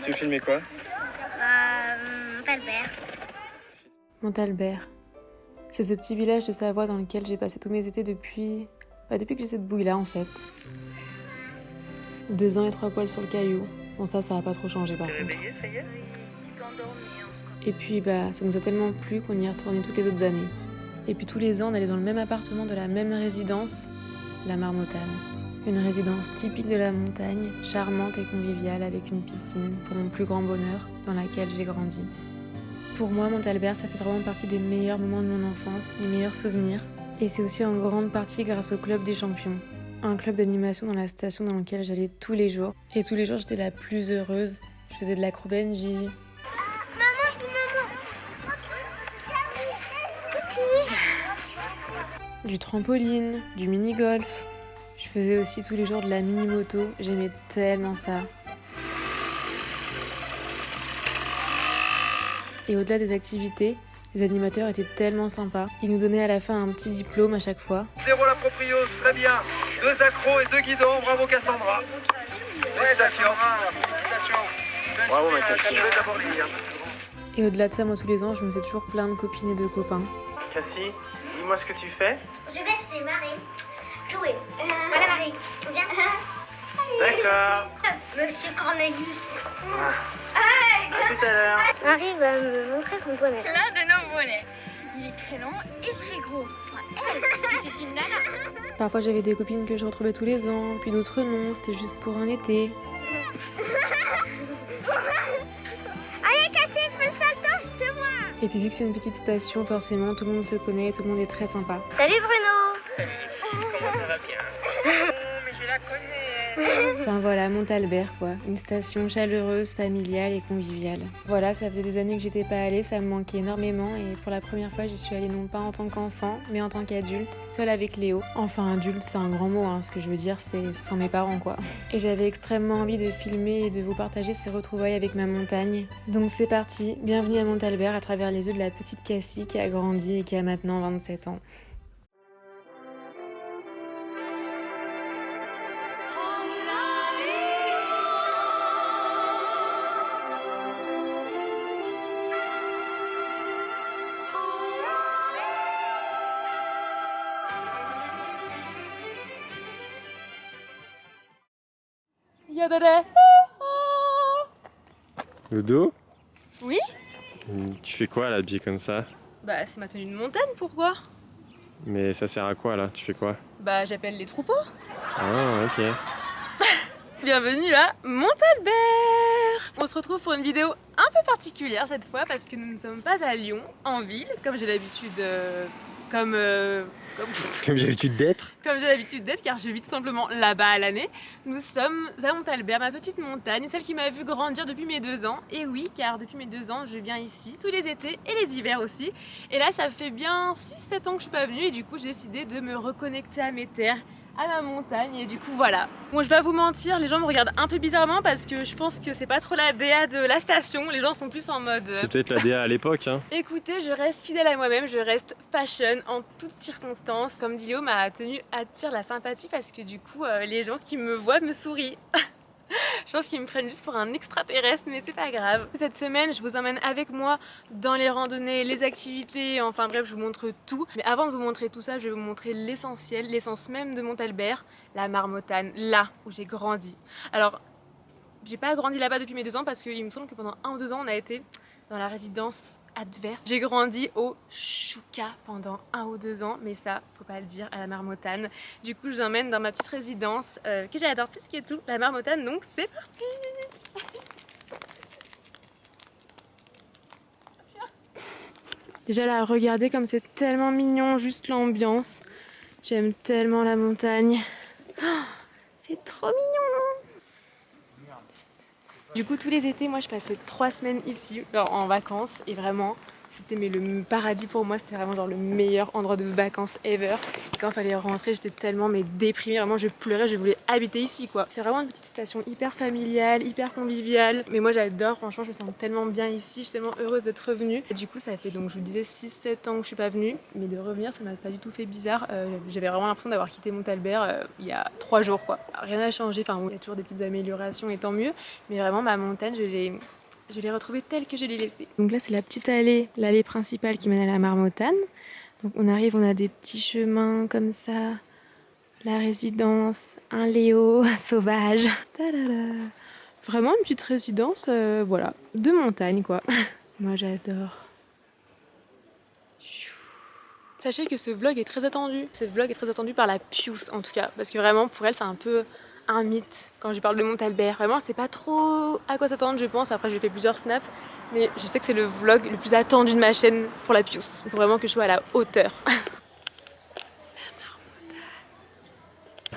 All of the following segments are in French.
Tu filmais quoi? Montalbert. Montalbert. C'est ce petit village de Savoie dans lequel j'ai passé tous mes étés depuis que j'ai cette bouille-là en fait. 2 ans et 3 poils sur le caillou. Bon ça va pas trop changer par contre. Réveillé, ça y est? Et puis ça nous a tellement plu qu'on y est retourné toutes les autres années. Et puis tous les ans on allait dans le même appartement de la même résidence, la Marmotane. Une résidence typique de la montagne, charmante et conviviale avec une piscine, pour mon plus grand bonheur, dans laquelle j'ai grandi. Pour moi, Montalbert, ça fait vraiment partie des meilleurs moments de mon enfance, mes meilleurs souvenirs. Et c'est aussi en grande partie grâce au Club des Champions, un club d'animation dans la station dans lequel j'allais tous les jours. Et tous les jours, j'étais la plus heureuse. Je faisais de l'acrobenji. Du trampoline, du mini-golf. Je faisais aussi tous les jours de la mini-moto. J'aimais tellement ça. Et au-delà des activités, les animateurs étaient tellement sympas. Ils nous donnaient à la fin un petit diplôme à chaque fois. 0 la propriose, très bien. 2 accros et 2 guidons, bravo Cassandra. Félicitations. Bravo, ma Cassie. Je vais d'abord lire. Et au-delà de ça, moi tous les ans, je me faisais toujours plein de copines et de copains. Cassie, dis-moi ce que tu fais. Je vais chez Marie jouer. Voilà Marie, viens. D'accord. Monsieur Cornelius. À tout à l'heure. Marie va me montrer son bonnet. C'est l'un de nos bonnets. Il est très long et très gros. C'est une nana. Parfois j'avais des copines que je retrouvais tous les ans, puis d'autres non, c'était juste pour un été. Allez, Cassie, fais le salto, je te vois. Et puis vu que c'est une petite station, forcément tout le monde se connaît et tout le monde est très sympa. Salut Bruno. Salut les filles, comment ça va bien? Oh, mais je la connais. Enfin voilà, Montalbert quoi, une station chaleureuse, familiale et conviviale. Voilà, ça faisait des années que j'étais pas allée, ça me manquait énormément et pour la première fois j'y suis allée non pas en tant qu'enfant, mais en tant qu'adulte, seule avec Léo. Enfin adulte c'est un grand mot, hein. Ce que je veux dire c'est sans mes parents quoi. Et j'avais extrêmement envie de filmer et de vous partager ces retrouvailles avec ma montagne. Donc c'est parti, bienvenue à Montalbert à travers les yeux de la petite Cassie qui a grandi et qui a maintenant 27 ans. Le dos? Oui? Tu fais quoi là, habillé comme ça? Bah c'est ma tenue de montagne, pourquoi? Mais ça sert à quoi là? Tu fais quoi? Bah j'appelle les troupeaux. Ah, ok. Bienvenue à Montalbert. On se retrouve pour une vidéo un peu particulière cette fois parce que nous ne sommes pas à Lyon, en ville, comme j'ai l'habitude... Comme Comme j'ai l'habitude d'être. j'ai l'habitude d'être, car je vis tout simplement là-bas à l'année. Nous sommes à Montalbert, ma petite montagne, celle qui m'a vu grandir depuis mes 2 ans. Et oui, car depuis mes 2 ans, je viens ici tous les étés et les hivers aussi. Et là, ça fait bien 6-7 ans que je suis pas venue et du coup, j'ai décidé de me reconnecter à mes terres, à ma montagne et du coup voilà. Bon, je vais pas vous mentir, les gens me regardent un peu bizarrement parce que je pense que c'est pas trop la DA de la station, les gens sont plus en mode... C'est peut-être la DA à l'époque, hein. Écoutez, je reste fidèle à moi-même, je reste fashion en toutes circonstances. Comme dit Léo, ma tenue attire la sympathie parce que du coup, les gens qui me voient me sourient. Je pense qu'ils me prennent juste pour un extraterrestre, mais c'est pas grave. Cette semaine, je vous emmène avec moi dans les randonnées, les activités, enfin bref, je vous montre tout. Mais avant de vous montrer tout ça, je vais vous montrer l'essentiel, l'essence même de Montalbert, la Marmotane, là où j'ai grandi. Alors, j'ai pas grandi là-bas depuis mes 2 ans parce qu'il me semble que pendant 1 ou 2 ans, on a été dans la résidence adverse. J'ai grandi au Chouca pendant 1 ou 2 ans, mais ça, faut pas le dire, à la Marmotane. Du coup, je vous emmène dans ma petite résidence que j'adore plus que tout, la Marmotane, donc c'est parti! Déjà là, regardez comme c'est tellement mignon, juste l'ambiance. J'aime tellement la montagne. Oh, c'est trop mignon! Du coup, tous les étés, moi, je passais 3 semaines ici, en vacances, et vraiment, C'était mais le paradis pour moi, c'était vraiment genre le meilleur endroit de vacances ever. Et quand il fallait rentrer, j'étais tellement mais déprimée, vraiment je pleurais, je voulais habiter ici quoi. C'est vraiment une petite station hyper familiale, hyper conviviale. Mais moi j'adore, franchement je me sens tellement bien ici, je suis tellement heureuse d'être revenue. Et du coup ça fait donc je vous disais 6-7 ans que je suis pas venue. Mais de revenir ça m'a pas du tout fait bizarre. J'avais vraiment l'impression d'avoir quitté Montalbert il y a 3 jours quoi. Rien n'a changé, enfin il y a toujours des petites améliorations et tant mieux. Mais vraiment ma montagne je l'ai retrouvée telle que je l'ai laissée. Donc là c'est la petite allée, l'allée principale qui mène à la Marmotane. Donc on arrive, on a des petits chemins comme ça, la résidence, un Léo sauvage. Tadada. Vraiment une petite résidence, voilà, de montagne quoi. Moi j'adore. Sachez que ce vlog est très attendu. Ce vlog est très attendu par la Pius en tout cas, parce que vraiment pour elle c'est un peu un mythe quand je parle de Montalbert. Vraiment, c'est pas trop à quoi s'attendre, je pense. Après, j'ai fait plusieurs snaps, mais je sais que c'est le vlog le plus attendu de ma chaîne pour la Pius. Il faut vraiment que je sois à la hauteur.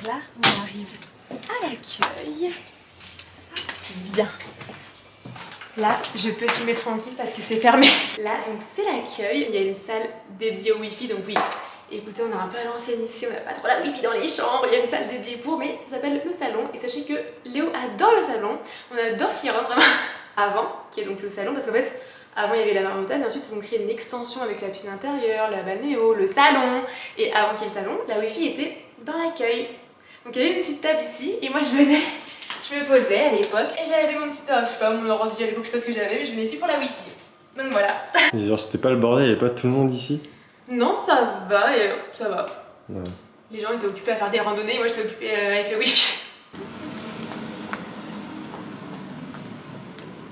Là, on arrive à l'accueil. Viens. Là, je peux filmer tranquille parce que c'est fermé. Là, donc c'est l'accueil. Il y a une salle dédiée au wifi, donc oui. Écoutez, on est un peu à l'ancienne ici, on n'a pas trop la wifi dans les chambres, il y a une salle dédiée pour, mais ça s'appelle le salon. Et sachez que Léo adore le salon, on adore s'y rendre vraiment avant, qui est donc le salon, parce qu'en fait, avant il y avait la Marmotane, et ensuite ils ont créé une extension avec la piscine intérieure, la balnéo, le salon. Et avant qu'il y ait le salon, la wifi était dans l'accueil. Donc il y avait une petite table ici, et moi je venais, je me posais à l'époque, et j'avais mon petit, je sais pas, mon ordi à l'époque, je sais pas ce que j'avais, mais je venais ici pour la wifi. Donc voilà. Et genre c'était pas le bordel, il y avait pas tout le monde ici? Non, ça va, ça va. Ouais. Les gens étaient occupés à faire des randonnées, moi j'étais occupée avec le wifi.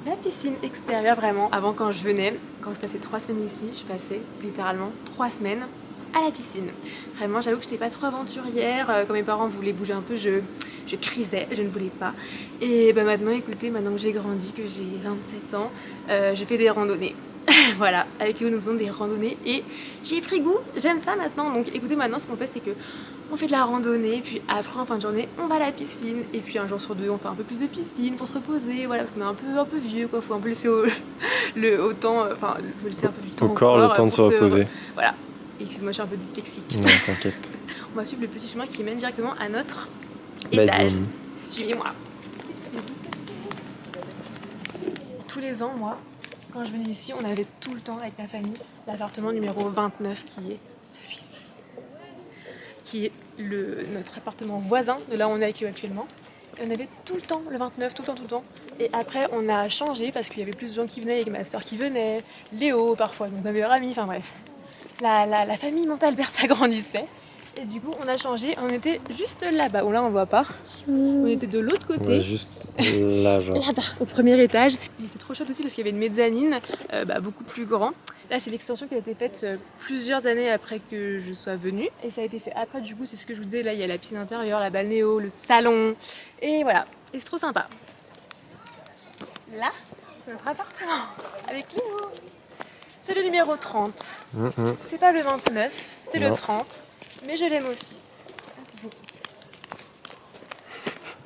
La piscine extérieure vraiment, avant quand je venais, quand je passais 3 semaines ici, je passais littéralement 3 semaines à la piscine. Vraiment j'avoue que j'étais pas trop aventurière, quand mes parents voulaient bouger un peu, je crisais, je ne voulais pas. Et bah maintenant écoutez, maintenant que j'ai grandi, que j'ai 27 ans, je fais des randonnées. Voilà, avec Léo nous faisons des randonnées et j'ai pris goût, j'aime ça maintenant. Donc écoutez, maintenant ce qu'on fait c'est que on fait de la randonnée, puis après en fin de journée on va à la piscine, et puis un jour sur deux on fait un peu plus de piscine pour se reposer, voilà, parce qu'on est un peu vieux quoi, faut un peu laisser au temps, enfin faut laisser un peu du temps au corps le temps de se reposer. Voilà, excuse-moi je suis un peu dyslexique. Non t'inquiète. On va suivre le petit chemin qui mène directement à notre étage. Suivez-moi. Tous les ans moi, quand je venais ici, on avait tout le temps avec ma famille l'appartement numéro 29 qui est celui-ci. Qui est notre appartement voisin de là où on est avec Léo actuellement. Et on avait tout le temps le 29, tout le temps. Et après on a changé parce qu'il y avait plus de gens qui venaient, avec ma soeur qui venait, Léo parfois, donc ma meilleure amie, enfin bref. La famille Montalbert s'agrandissait. Et du coup on a changé, on était juste là-bas, là on voit pas. On était de l'autre côté. Ouais, juste là genre. Là-bas, au premier étage. Il était trop chouette aussi parce qu'il y avait une mezzanine beaucoup plus grand. Là c'est l'extension qui a été faite plusieurs années après que je sois venue. Et ça a été fait après, du coup c'est ce que je vous disais, là il y a la piscine intérieure, la balnéo, le salon. Et voilà, et c'est trop sympa. Là, c'est notre appartement avec Léo. C'est le numéro 30. C'est pas le 29, c'est le 30. Mais je l'aime aussi.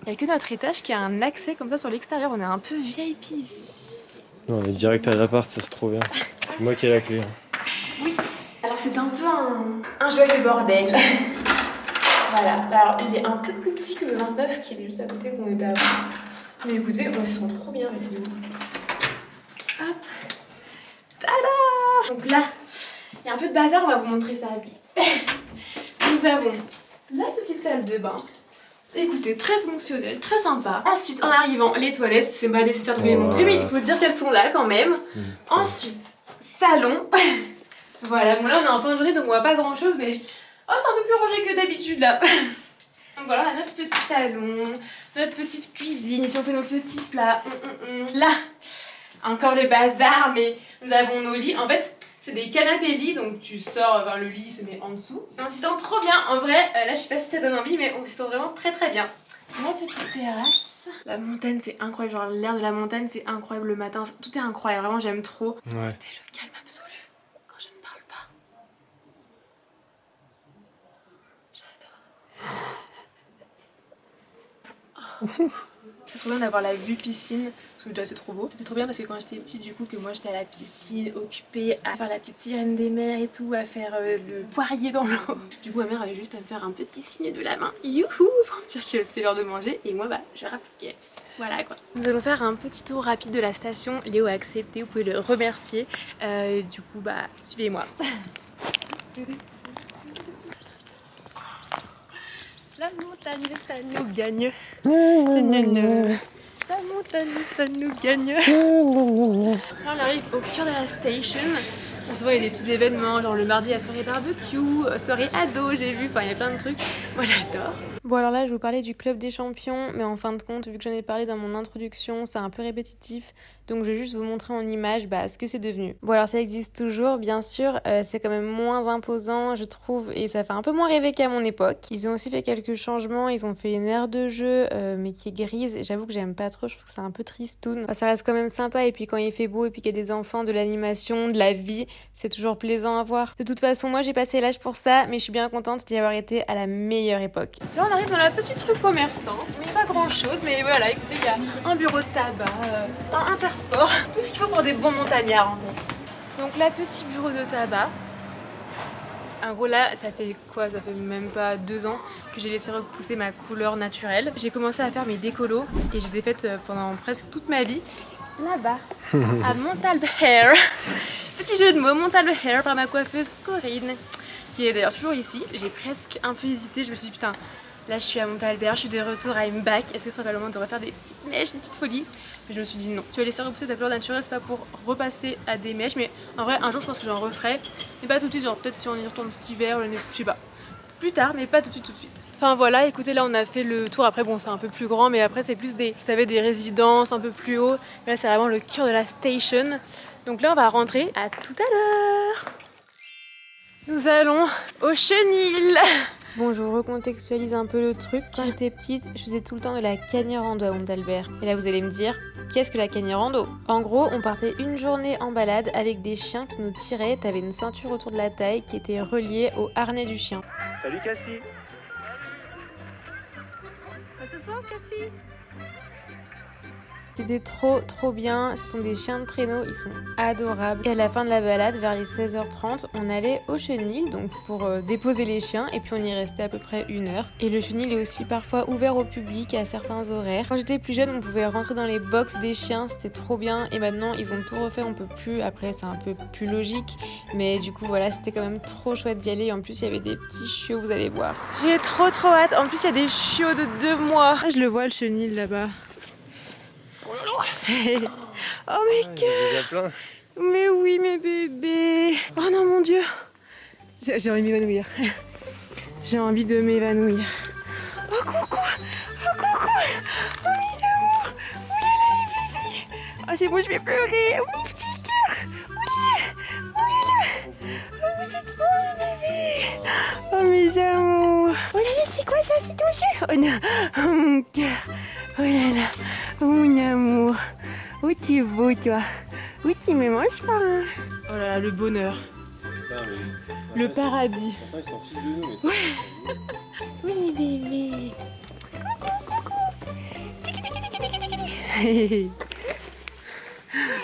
Il n'y a que notre étage qui a un accès comme ça sur l'extérieur. On est un peu VIP ici. Non, on est direct à l'appart, ça c'est trop bien. C'est moi qui ai la clé. Oui. Alors c'est un peu un joyeux bordel. Voilà. Alors il est un peu plus petit que le 29 qui est juste à côté qu'on était avant. Mais écoutez, on se sent trop bien avec nous. Hop. Tada. Donc là, il y a un peu de bazar, on va vous montrer ça vite. Nous avons la petite salle de bain. Écoutez, très fonctionnelle, très sympa. Ensuite, en arrivant, les toilettes, c'est pas nécessaire de vous les montrer, mais il faut dire qu'elles sont là quand même. Ensuite, salon. Voilà, bon là on est en fin de journée donc on voit pas grand chose, mais oh, c'est un peu plus rangé que d'habitude là. Donc voilà, on a notre petit salon, notre petite cuisine, ici on fait nos petits plats. Là, encore le bazar, mais nous avons nos lits. En fait, c'est des canapés lits, donc tu sors, le lit se met en dessous. Et on s'y sent trop bien, en vrai, là je sais pas si ça donne envie, mais on s'y sent vraiment très très bien. La petite terrasse. La montagne c'est incroyable, genre l'air de la montagne c'est incroyable le matin, tout est incroyable, vraiment j'aime trop. Ouais. C'était le calme absolu quand je ne parle pas. J'adore. C'est trop bien d'avoir la vue piscine, parce que déjà c'est trop beau. C'était trop bien parce que quand j'étais petite, du coup, que moi j'étais à la piscine, occupée à faire la petite sirène des mers et tout, à faire le poirier dans l'eau. Du coup, ma mère avait juste à me faire un petit signe de la main, youhou, pour me dire que c'était l'heure de manger, et moi, bah, je rappliquais. Voilà quoi. Nous allons faire un petit tour rapide de la station. Léo a accepté, vous pouvez le remercier. Du coup, bah, suivez-moi. La montagne, ça nous gagne. La montagne, ça nous gagne. Là, on arrive au cœur de la station. On se voit, il y a des petits événements, genre le mardi, il y a soirée barbecue, soirée ado, j'ai vu, enfin, il y a plein de trucs. Moi, j'adore. Bon, alors là, je vous parlais du Club des Champions, mais en fin de compte, vu que j'en ai parlé dans mon introduction, c'est un peu répétitif. Donc, je vais juste vous montrer en image ce que c'est devenu. Bon, alors ça existe toujours, bien sûr. C'est quand même moins imposant, je trouve, et ça fait un peu moins rêver qu'à mon époque. Ils ont aussi fait quelques changements. Ils ont fait une aire de jeu, mais qui est grise. Et j'avoue que j'aime pas trop, je trouve que c'est un peu tristoun. Enfin, ça reste quand même sympa, et puis quand il fait beau, et puis qu'il y a des enfants, de l'animation, de la vie, c'est toujours plaisant à voir. De toute façon, moi, j'ai passé l'âge pour ça, mais je suis bien contente d'y avoir été à la meilleure époque. Là, on arrive dans la petite rue commerçante, mais pas grand chose, mais voilà, écoutez, il y a un bureau de tabac, un intersport, tout ce qu'il faut pour des bons montagnards en fait. Donc là, petit bureau de tabac. En gros là, ça fait quoi? Ça fait même pas 2 ans que j'ai laissé repousser ma couleur naturelle. J'ai commencé à faire mes décolos et je les ai faites pendant presque toute ma vie. Là-bas, à Montalbe Hair. Petit jeu de mots, Montalbe Hair par ma coiffeuse Corinne, qui est d'ailleurs toujours ici. J'ai presque un peu hésité, je me suis dit putain, là je suis à Montalbe, je suis de retour à back. Est-ce que ce serait pas le moment de refaire des petites mèches, une petite folie? Mais je me suis dit non. Tu vas laisser repousser ta couleur naturelle, c'est pas pour repasser à des mèches, mais en vrai un jour je pense que j'en referai. Mais pas tout de suite, genre peut-être si on y retourne cet hiver, je sais pas. Plus tard, mais pas tout de suite. Enfin voilà, écoutez, là on a fait le tour. Après bon, c'est un peu plus grand, mais après c'est plus des, vous savez, des résidences un peu plus haut. Là c'est vraiment le cœur de la station. Donc là on va rentrer. À tout à l'heure. Nous allons au chenil. Bon, je vous recontextualise un peu le truc. Quand j'étais petite, je faisais tout le temps de la cagne-rando à Montalbert. Et là, vous allez me dire, qu'est-ce que la cagne-rando? En gros, on partait une journée en balade avec des chiens qui nous tiraient. T'avais une ceinture autour de la taille qui était reliée au harnais du chien. Salut Cassie. À ce soir, Cassie. C'était trop bien, ce sont des chiens de traîneau, ils sont adorables. Et à la fin de la balade, vers les 16h30, on allait au chenil, donc pour déposer les chiens, et puis on y restait à peu près 1 heure. Et le chenil est aussi parfois ouvert au public à certains horaires. Quand j'étais plus jeune, on pouvait rentrer dans les box des chiens, c'était trop bien. Et maintenant, ils ont tout refait, on peut plus. Après, c'est un peu plus logique, mais du coup, voilà, c'était quand même trop chouette d'y aller. Et en plus, il y avait des petits chiots, vous allez voir. J'ai trop hâte. En plus, il y a des chiots de 2 mois. Ah, je le vois, le chenil là-bas. Oh mes cœurs! Mais oui, mes bébés! Oh non, mon Dieu! J'ai envie de m'évanouir. J'ai envie de m'évanouir. Oh coucou! Oh coucou! Oh mes amours! Oh là là, les bébés! Oh c'est bon, je vais pleurer! Oh mon petit cœur! Oh là là! Oh là là! Oh vous êtes beaux, mes bébés! Oh mes amours! Oh là là, c'est quoi ça? C'est ton jeu? Oh non! Oh mon cœur! Oh là là! Oh mon amour! Oh tu es beau toi! Oui tu me manges pas hein. Oh là là, le bonheur! Le paradis! Ils s'en fichent de nous, mais... Ouais. Oui les bébés! Coucou!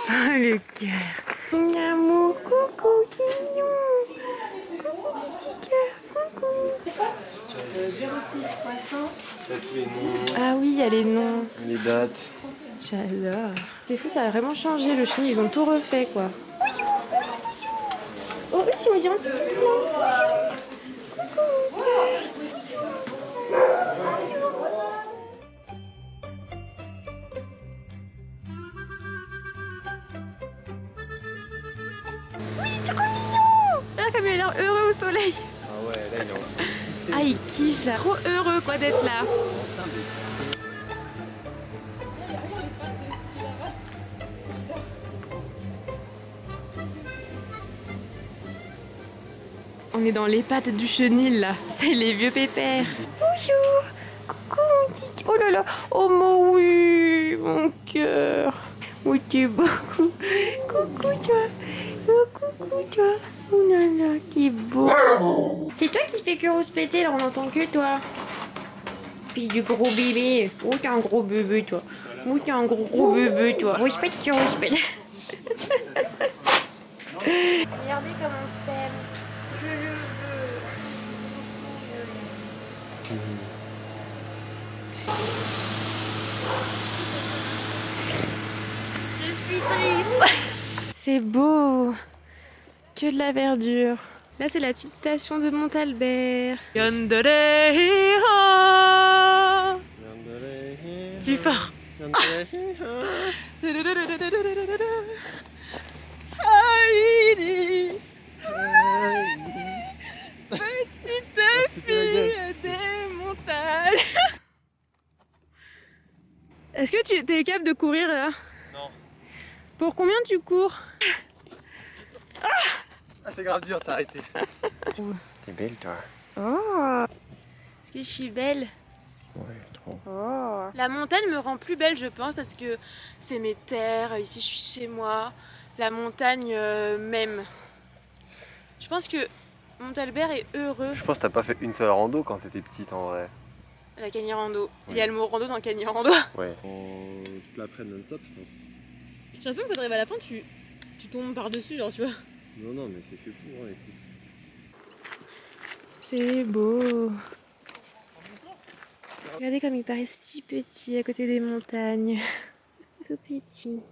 Oh le cœur! Mon amour! Coucou! Qui mignon! Coucou petit cœur! Coucou! 06 60. Les noms, Ah oui, il y a les noms. les dates. J'adore. C'est fou, ça a vraiment changé le chenil, ils ont tout refait quoi. Oh oui, c'est gentil. Bonjour. Coucou mon cœur. Oui, c'est trop mignon. Regarde comme il a l'air heureux au soleil. Ah ouais, là il est en train de kiffer. Ah, il kiffe là. Trop heureux quoi d'être là. On est dans les pattes du chenil là, c'est les vieux pépères. Bonjour, coucou mon petit. Oh là là, oh mon oui, mon cœur. Oh t'es beau. Coucou toi, oh coucou toi. Oh là là, t'es beau. C'est toi qui fais que rouspéter, là on n'entend que toi. espèce de gros bébé. Oh, t'es un gros bébé, toi. Oh, t'es un gros bébé, toi. Respecte, respecte. Regardez comme on s'aime. Je le veux. Je suis triste. C'est beau. Que de la verdure. Là, c'est la petite station de Montalbert. Plus fort. Heidi, petite fille des montagnes. Est-ce que tu es capable de courir là? Non. Pour combien tu cours? Ah, c'est grave dur de s'arrêter. T'es belle, toi. Oh. Est-ce que je suis belle? Ouais, trop. Oh. La montagne me rend plus belle, je pense, parce que c'est mes terres. Ici, je suis chez moi. La montagne même. Je pense que Montalbert est heureux. Je pense que t'as pas fait une seule rando quand t'étais petite en vrai. La Cagny-Rando. Oui. Il y a le mot rando dans Cagny-Rando. Ouais. Tu la prennes non-stop, je pense. J'ai l'impression que quand t'arrives à la fin, tu tombes par-dessus, genre, tu vois. Non, non, mais c'est fait pour, hein, écoute. C'est beau. Regardez comme il paraît si petit à côté des montagnes. Tout petit.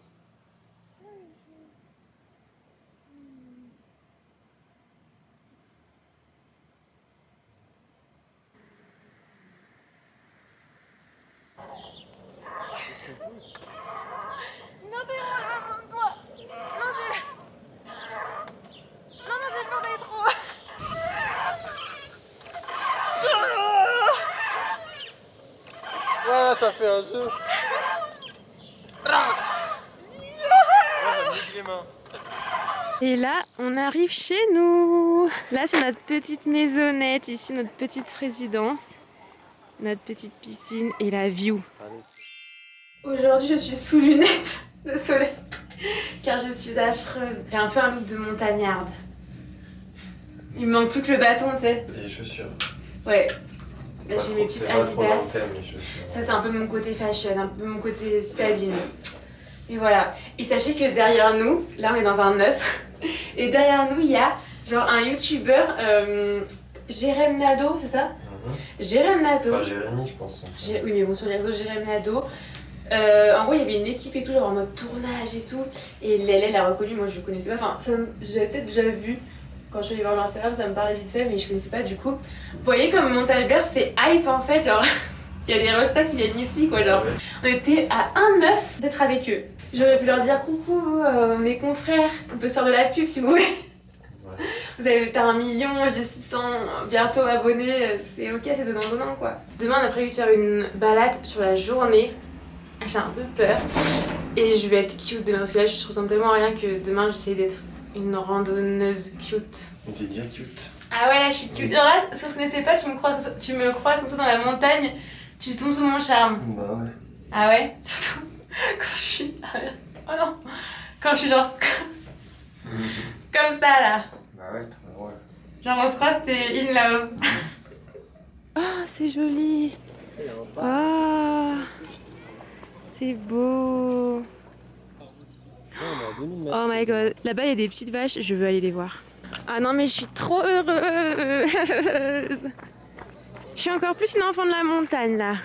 Voilà, ça fait un jeu. Les mains. Et là, on arrive chez nous. Là, c'est notre petite maisonnette, ici, notre petite résidence. Notre petite piscine et la view. Aujourd'hui, je suis sous lunettes de soleil, car je suis affreuse. J'ai un peu un look de montagnarde. Il me manque plus que le bâton, tu sais. Et les chaussures. Ouais. Là, j'ai mes petites Adidas. Les chaussures. Ça, c'est un peu mon côté fashion, un peu mon côté citadine. Et voilà. Et sachez que derrière nous, là, on est dans un œuf. Et derrière nous, il y a genre un youtubeur, Jérém Nadeau, c'est ça? Jérém Nadeau. Enfin, Jérémy, je pense. Oui, mais bon, sur les réseaux, Jérém Nadeau. En gros, il y avait une équipe et tout, genre en mode tournage et tout. Et Lélé l'a reconnu, moi je connaissais pas. Enfin, j'avais peut-être déjà vu quand je suis allée voir leur Instagram, ça me parlait vite fait, mais je connaissais pas du coup. Vous voyez comme Montalbert, c'est hype en fait, genre. Il y a des restats qui viennent ici, quoi, genre. On était à un œuf d'être avec eux. J'aurais pu leur dire coucou, mes confrères, on peut se faire de la pub si vous voulez. Ouais. Vous avez été 1 million, j'ai 600 bientôt abonnés, c'est ok, c'est donnant, quoi. Demain, on a prévu de faire une balade sur la journée. J'ai un peu peur. Et je vais être cute demain, parce que là, je ressemble tellement à rien que demain, j'essaie d'être une randonneuse cute. Mais t'es bien cute. Ah ouais, là, je suis cute. Genre là, si on se connaissait pas, tu me croises comme ça dans la montagne, tu tombes sous mon charme. Bah ouais. Ah ouais? Surtout quand je suis... Oh non! Quand je suis genre... comme ça, là. Bah ouais, très drôle. Genre on se croise, t'es in love. Ah, c'est joli. Ah, c'est beau. Oh my god, là-bas il y a des petites vaches, je veux aller les voir. Ah non mais je suis trop heureuse. Je suis encore plus une enfant de la montagne là.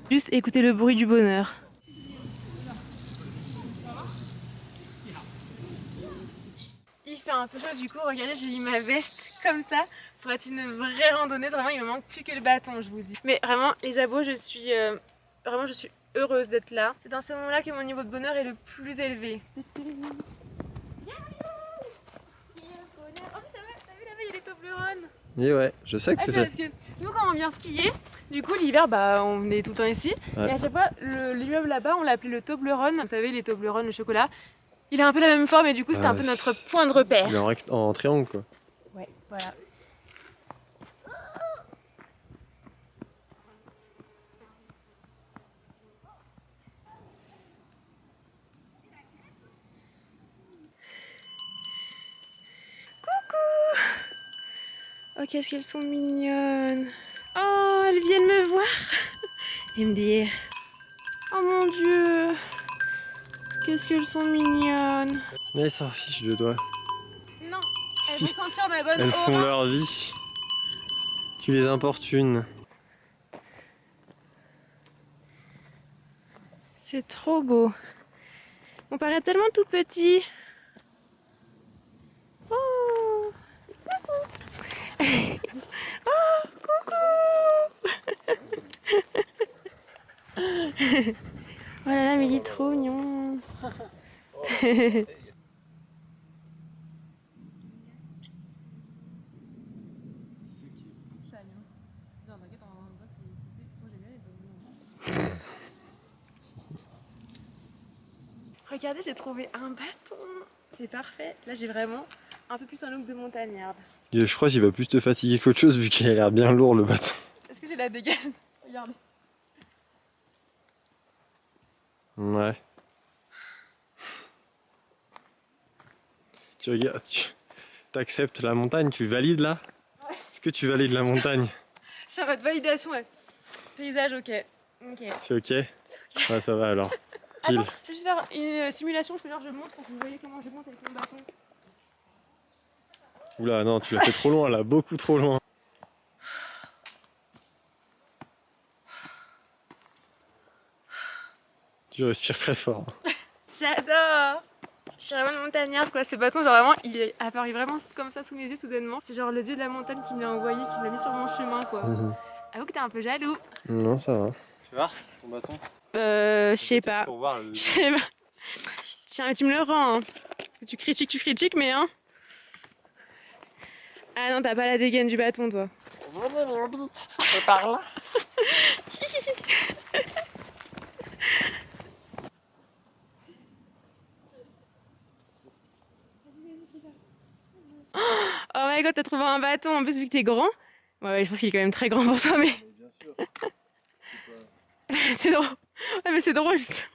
Juste écouter le bruit du bonheur. Il fait un peu chaud du coup, regardez, j'ai mis ma veste comme ça pour être une vraie randonneuse. Vraiment, il me manque plus que le bâton, je vous dis. Mais vraiment, les abos, je suis heureuse d'être là. C'est dans ce moment-là que mon niveau de bonheur est le plus élevé. Oh, t'as vu là-bas, il y a les Toblerones. Et ouais, je sais que c'est ça. Parce que nous, quand on vient skier, du coup, l'hiver, bah, on est tout le temps ici. Ouais. Et à chaque fois, l'immeuble là-bas, on l'a appelé le Toblerone. Vous savez, les Toblerones, le chocolat. Il a un peu la même forme et du coup, c'était un peu notre point de repère. Il est en triangle, quoi. Ouais, voilà. Oh, qu'est-ce qu'elles sont mignonnes. Oh, elles viennent me voir. Indeed. Oh mon dieu. Qu'est-ce qu'elles sont mignonnes. Mais elles s'en fichent de toi. Non, elles Si. vont sentir ma bonne Elles font aura. leur vie. Tu les importunes. C'est trop beau. On paraît tellement tout petit. Oh, oh coucou. Oh là là, mais il est trop mignon. Regardez, j'ai trouvé un bâton. C'est parfait. Là, j'ai vraiment un peu plus un look de montagnarde. Je crois qu'il va plus te fatiguer qu'autre chose vu qu'il a l'air bien lourd le bâton. Est-ce que j'ai la dégaine? Regardez. Ouais. Tu regardes, tu acceptes la montagne, tu valides là? Ouais. Est-ce que tu valides la montagne? Je suis en mode validation, ouais. Paysage, ok. Ok. C'est ok? Ouais, ça va alors. Pile. Attends, je vais juste faire une simulation, je monte pour que vous voyez comment je monte avec mon bâton. Oula, non, tu l'as fait trop loin là, beaucoup trop loin. Tu respires très fort. J'adore! Je suis vraiment une montagnarde quoi, ce bâton genre vraiment il est apparu vraiment comme ça sous mes yeux soudainement. C'est genre le dieu de la montagne qui me l'a envoyé, qui me l'a mis sur mon chemin quoi. Avoue que t'es un peu jaloux. Non, ça va. Tu vois ton bâton? Je sais pas. Pour voir le... Je sais pas. Tiens, mais tu me le rends. Hein. Parce que tu critiques, mais hein. Ah non, t'as pas la dégaine du bâton, toi. Venez les hobbits, c'est par là. Oh my god, t'as trouvé un bâton. En plus, vu que t'es grand. Ouais, je pense qu'il est quand même très grand pour toi, mais. Bien sûr. C'est drôle. Ouais, mais c'est drôle, justement.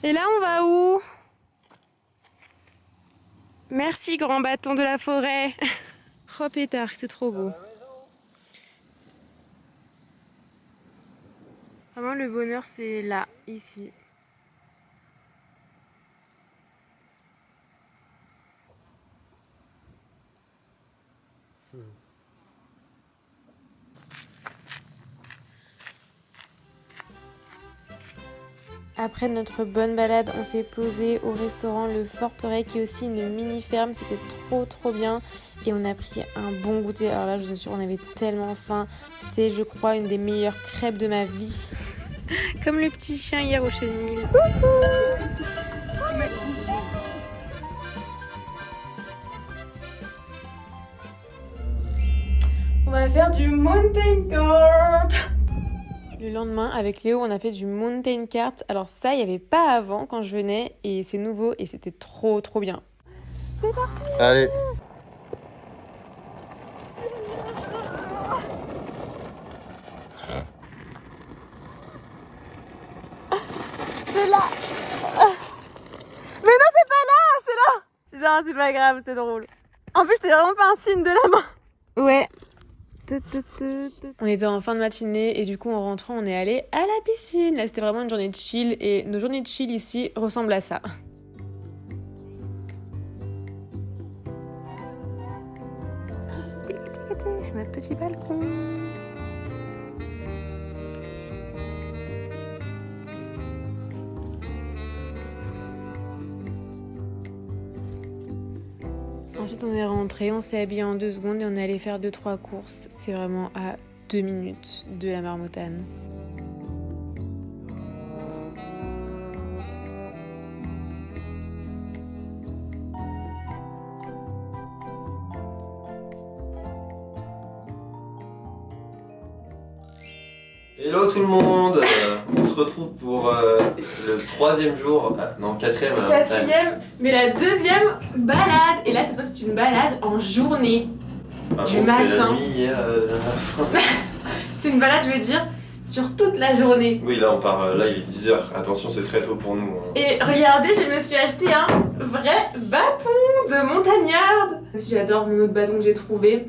Et là, on va où? Merci, grand bâton de la forêt. Trop pétard, c'est trop beau. Vraiment, le bonheur, c'est là, ici. Après notre bonne balade, on s'est posé au restaurant Le Fort Pleuret qui est aussi une mini ferme. C'était trop bien et on a pris un bon goûter. Alors là, je vous assure, on avait tellement faim. C'était, je crois, une des meilleures crêpes de ma vie. Comme le petit chien hier au chenil. On va faire du mountain kart. Le lendemain, avec Léo, on a fait du mountain kart. Alors ça, il n'y avait pas avant quand je venais et c'est nouveau et c'était trop bien. C'est parti! Allez. C'est là! Mais non, c'est pas là! C'est là! Non, c'est pas grave, c'est drôle. En plus, je t'ai vraiment fait un signe de la main. Ouais. On était en fin de matinée et du coup en rentrant on est allé à la piscine. Là c'était vraiment une journée de chill et nos journées de chill ici ressemblent à ça. C'est notre petit balcon. Ensuite on est rentré, on s'est habillé en 2 secondes et on est allé faire 2-3 courses. C'est vraiment à 2 minutes de la Marmotane. Hello tout le monde, on se retrouve pour le 3e jour, non 4e alors. 4e, mais la 2e balade. Et là cette fois c'est une balade en journée. Ah du bon, c'était matin. la nuit hier à la fin. C'est une balade je veux dire sur toute la journée. Oui là on part, là il est 10h, attention c'est très tôt pour nous. Hein. Et regardez, je me suis acheté un vrai bâton de montagnarde. Aussi j'adore mon autre bâton que j'ai trouvé.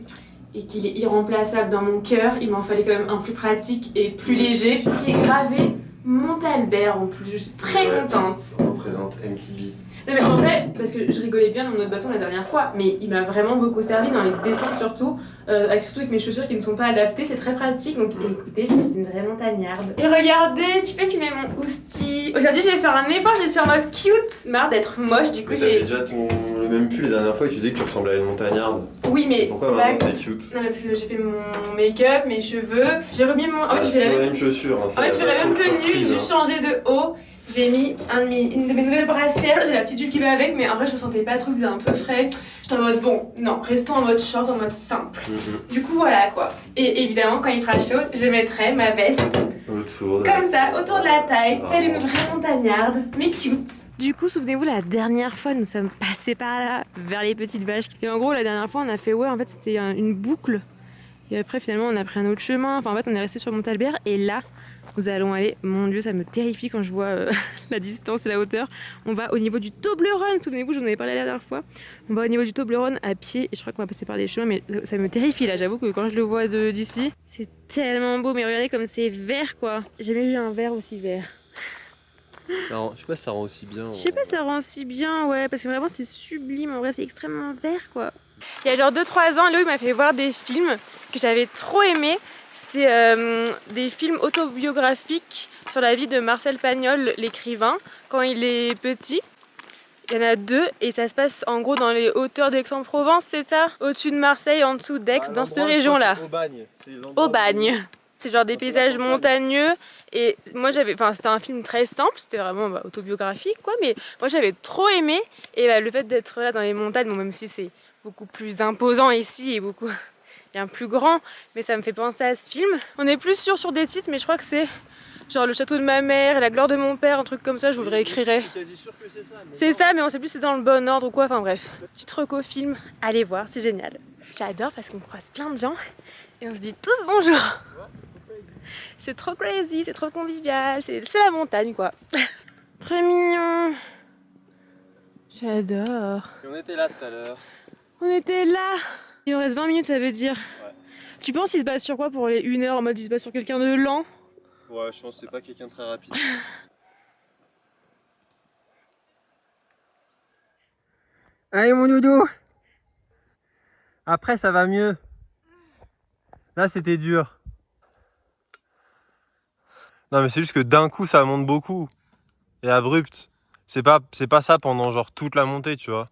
et qu'il est irremplaçable dans mon cœur, il m'en fallait quand même un plus pratique et plus léger qui est gravé Montalbert en plus. Je suis très contente. Ça représente MTB. Non mais en vrai, parce que je rigolais bien dans mon autre bâton la dernière fois, mais il m'a vraiment beaucoup servi dans les descentes surtout, surtout avec mes chaussures qui ne sont pas adaptées, c'est très pratique, donc écoutez, je suis une vraie montagnarde. Et regardez, tu peux filmer mon ousti. Aujourd'hui je vais faire un effort, je suis en mode cute, marre d'être moche, du coup j'ai... déjà le même pull la dernière fois et tu disais que tu ressemblais à une montagnarde. Oui mais pourquoi maintenant c'est cute? Non mais parce que j'ai fait mon make-up, mes cheveux, j'ai remis mon... En fait j'ai fait la même chaussure. En fait je fais la même tenue, j'ai juste changé de haut. J'ai mis une de mes nouvelles brassières, j'ai la petite jupe qui va avec, mais en vrai je me sentais pas trop, il faisait un peu frais. J'étais en mode bon, non, restons en mode short, en mode simple. Du coup voilà quoi. Et évidemment quand il fera chaud, je mettrai ma veste comme ça, autour de la taille, telle une vraie montagnarde, mais cute. Du coup souvenez-vous la dernière fois nous sommes passés par là, vers les petites vaches. Et en gros la dernière fois on a fait ouais en fait c'était une boucle. Et après finalement on a pris un autre chemin, enfin en fait on est resté sur Montalbert et là nous allons aller, mon dieu ça me terrifie quand je vois la distance et la hauteur. On va au niveau du Toblerone, souvenez-vous j'en avais parlé la dernière fois. On va au niveau du Toblerone à pied et je crois qu'on va passer par des chemins mais ça me terrifie là, j'avoue que quand je le vois d'ici, c'est tellement beau mais regardez comme c'est vert quoi. J'ai jamais vu un vert aussi vert. Je sais pas si ça rend aussi bien. Je sais pas si ça rend aussi bien ouais parce que vraiment c'est sublime, en vrai c'est extrêmement vert quoi. Il y a genre 2-3 ans, Léo m'a fait voir des films que j'avais trop aimés. C'est des films autobiographiques sur la vie de Marcel Pagnol, l'écrivain, quand il est petit. Il y en a 2 et ça se passe en gros dans les hauteurs de Aix-en-Provence, c'est ça? Au-dessus de Marseille, en dessous d'Aix, dans cette région-là. Au Bagne. C'est genre des paysages montagneux et moi j'avais, enfin c'était un film très simple, c'était vraiment autobiographique quoi, mais moi j'avais trop aimé et le fait d'être là dans les montagnes, bon, même si c'est beaucoup plus imposant ici et beaucoup bien plus grand, mais ça me fait penser à ce film. On est plus sûr sur des titres, mais je crois que c'est genre le château de ma mère, la gloire de mon père, un truc comme ça, je vous le réécrirai. Je suis quasi sûr que c'est ça. C'est ça, mais on sait plus si c'est dans le bon ordre ou quoi, enfin bref. Petit reco film, allez voir, c'est génial. J'adore parce qu'on croise plein de gens et on se dit tous bonjour. C'est trop crazy, c'est trop convivial, c'est la montagne quoi. Très mignon. J'adore. Et on était là tout à l'heure. On était là. Il nous reste 20 minutes, ça veut dire. Ouais. Tu penses qu'il se base sur quoi pour les 1 heure en mode il se base sur quelqu'un de lent? Ouais, je pense que c'est pas quelqu'un de très rapide. Allez mon doudou. Après ça va mieux. Là c'était dur. Non mais c'est juste que d'un coup ça monte beaucoup. Et abrupt. C'est pas ça pendant genre toute la montée, tu vois.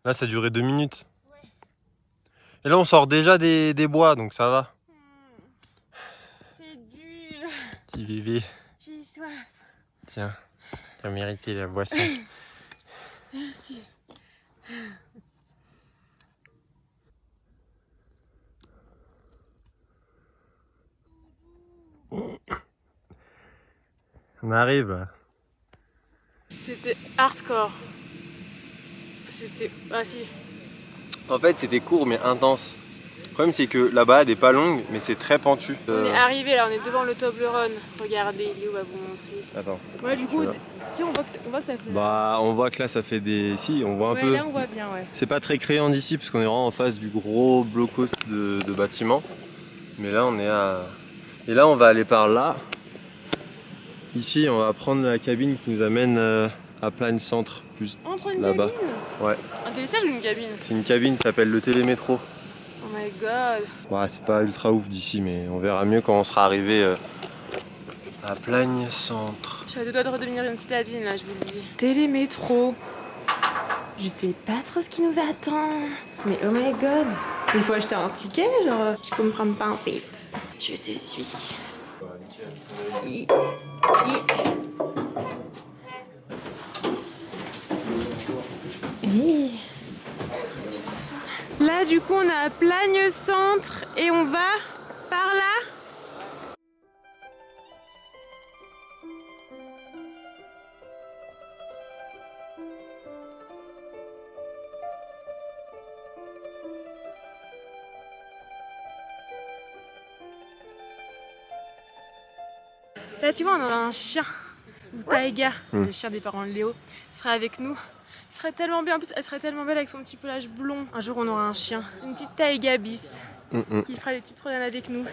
Là ça a duré 2 minutes. Ouais. Et là on sort déjà des bois, donc ça va. C'est dur. Petit bébé. J'ai soif. Tiens, t'as mérité la boisson. Merci. On arrive là. C'était hardcore. C'était... Ah si. En fait c'était court mais intense. Le problème c'est que la balade est pas longue mais c'est très pentu. On est arrivé là, on est devant le Toblerone. Regardez, Léo va vous montrer. Attends. Ouais du coup, si on voit que ça fait... Bah on voit que là ça fait des... Si on voit un peu. Là on voit bien ouais. C'est pas très créant d'ici parce qu'on est vraiment en face du gros blocos de bâtiments. Mais là on est à... Et là on va aller par là. Ici on va prendre la cabine qui nous amène à Plagne Centre. Plus là-bas. Ouais. Un télésiège ou une cabine? C'est une cabine, ça s'appelle le télémétro. Oh my god. Ouais, c'est pas ultra ouf d'ici mais on verra mieux quand on sera arrivé à Plagne Centre. Je suis à 2 doigts de redevenir une citadine là, je vous le dis. Télémétro. Je sais pas trop ce qui nous attend. Mais oh my god. Il faut acheter un ticket, genre je comprends pas en fait. Je te suis. Là du coup on a Plagne Centre et on va par là. Là tu vois on aura un chien, ou Taïga, le chien des parents de Léo, sera avec nous. Ce serait tellement bien, en plus elle serait tellement belle avec son petit pelage blond. Un jour on aura un chien, une petite Taïga bis. qui fera des petites promenades avec nous.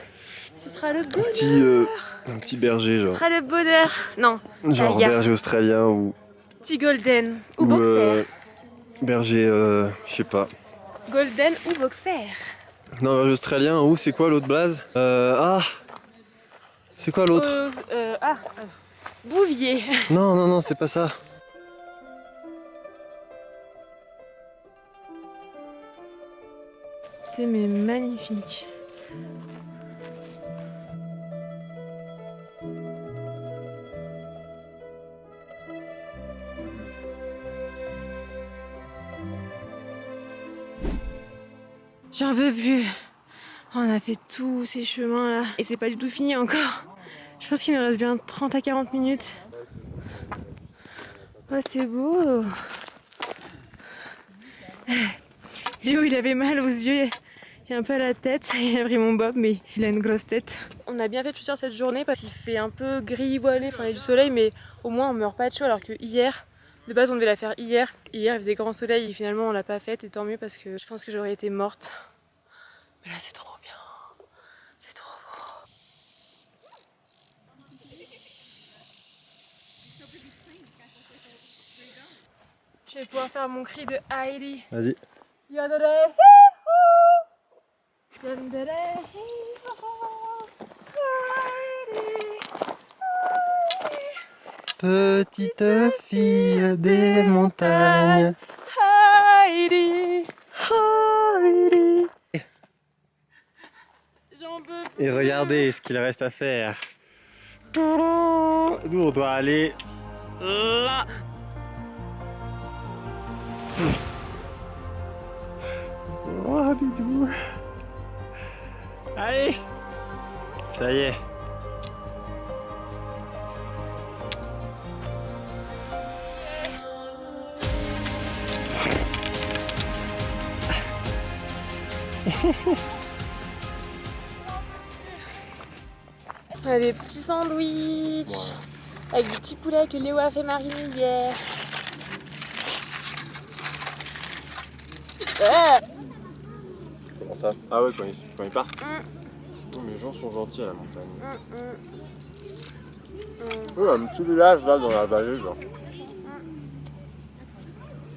Ce sera le bonheur. Un petit berger, Ce genre. sera le bonheur. Non, Genre tiger. berger australien ou Petit golden ou boxer. berger, je sais pas. Golden ou boxer. Non, berger australien ou c'est quoi l'autre blaze? C'est quoi l'autre? Bouvier. Non, c'est pas ça. C'est mais magnifique. J'en peux plus. On a fait tous ces chemins là et c'est pas du tout fini encore. Je pense qu'il nous reste bien 30 à 40 minutes. Oh, c'est beau. Léo, il avait mal aux yeux et un peu à la tête. Il a pris mon bob, mais il a une grosse tête. On a bien fait de choisir cette journée parce qu'il fait un peu gris voilé, enfin il y a du soleil, mais au moins on meurt pas de chaud. Alors que hier, de base on devait la faire hier. Hier il faisait grand soleil et finalement on l'a pas faite et tant mieux parce que je pense que j'aurais été morte. Mais là c'est trop bien. C'est trop beau. Je vais pouvoir faire mon cri de Heidi. Vas-y. Yadere, Petite fille des montagnes. Heidi. Heidi. J'en peux plus. Et regardez ce qu'il reste à faire. Nous on doit aller là. Oh doudou. Allez. Ça y est. On a des petits sandwichs avec du petit poulet que Léo a fait mariner hier. Comment ça? Ah ouais, quand ils partent. Oh, mais les gens sont gentils à la montagne. Ouais, un petit village là dans la vallée, genre.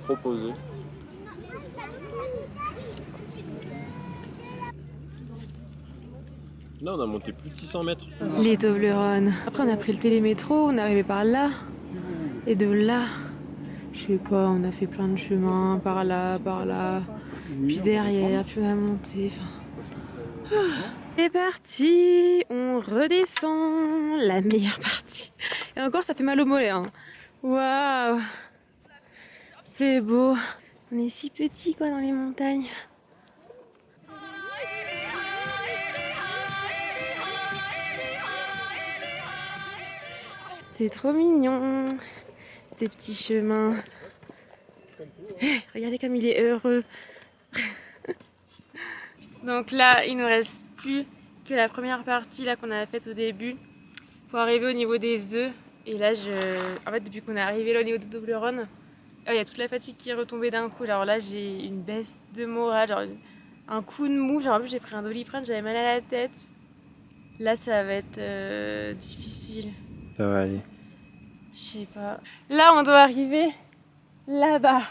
Proposé. Là, on a monté plus de 600 mètres. Les Toblerones. Après, on a pris le télémétro, on est arrivé par là. Et de là, je sais pas, on a fait plein de chemins, par là, puis derrière, puis on a monté. C'est parti, on redescend, la meilleure partie. Et encore, ça fait mal au mollet. Hein. Waouh, c'est beau. On est si petits quoi dans les montagnes. C'est trop mignon, ces petits chemins. Regardez comme il est heureux. Donc là, il ne nous reste plus que la première partie là qu'on a faite au début pour arriver au niveau des œufs. Et là, en fait, depuis qu'on est arrivé là au niveau de Toblerone, il y a toute la fatigue qui est retombée d'un coup. Alors là, j'ai une baisse de morale, genre un coup de mou. Genre en plus, j'ai pris un Doliprane, j'avais mal à la tête. Là, ça va être difficile. Ça va aller. Je sais pas. Là, on doit arriver là-bas.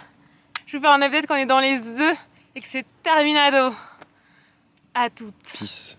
Je vais faire un update quand on est dans les œufs et que c'est terminado. À toutes. Peace.